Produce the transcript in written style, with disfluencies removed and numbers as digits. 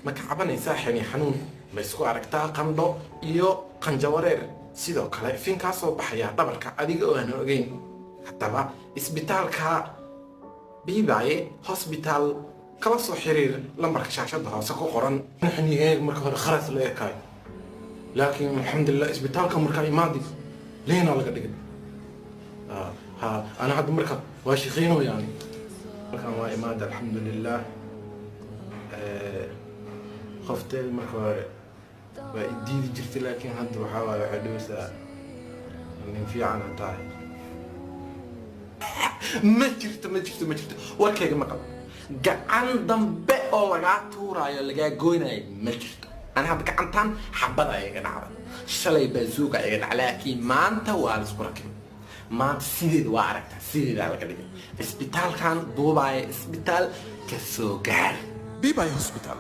ma ka cabanaysaa xini xanuun ma isku aragtaa qandho iyo qanjawareer sidoo kale ifin ka soo baxaya dhabarka adiga oo aan ogeyn haddaba isbitaalka biibaye hospital kala soo xiriir lambarka shaashada hoose ku qoran xiniyeeg marka hore kharas la ekay laakiin alxamdulillah isbitaalka marka imaadi leena laga dhigay أنا عاد مركب واشيخينه يعني مركب ما إمادة الحمد لله خفت مركب وإدي جرت لكن هاد بحاول حدوثة إن في عنا تاعي ما جرت وكيك مركب قعن ضمبة ولا قعتورا يلا جا جوينا ما جرت أنا هاد قعنتان حبضة يا جماعة شلي بزوجة يا جماعة لكن ما أنت والس مركب ما سيد وعركت سيد على كده إسبيتال كان بوباي إسبيتال كسوغار بيباي هوسبيتال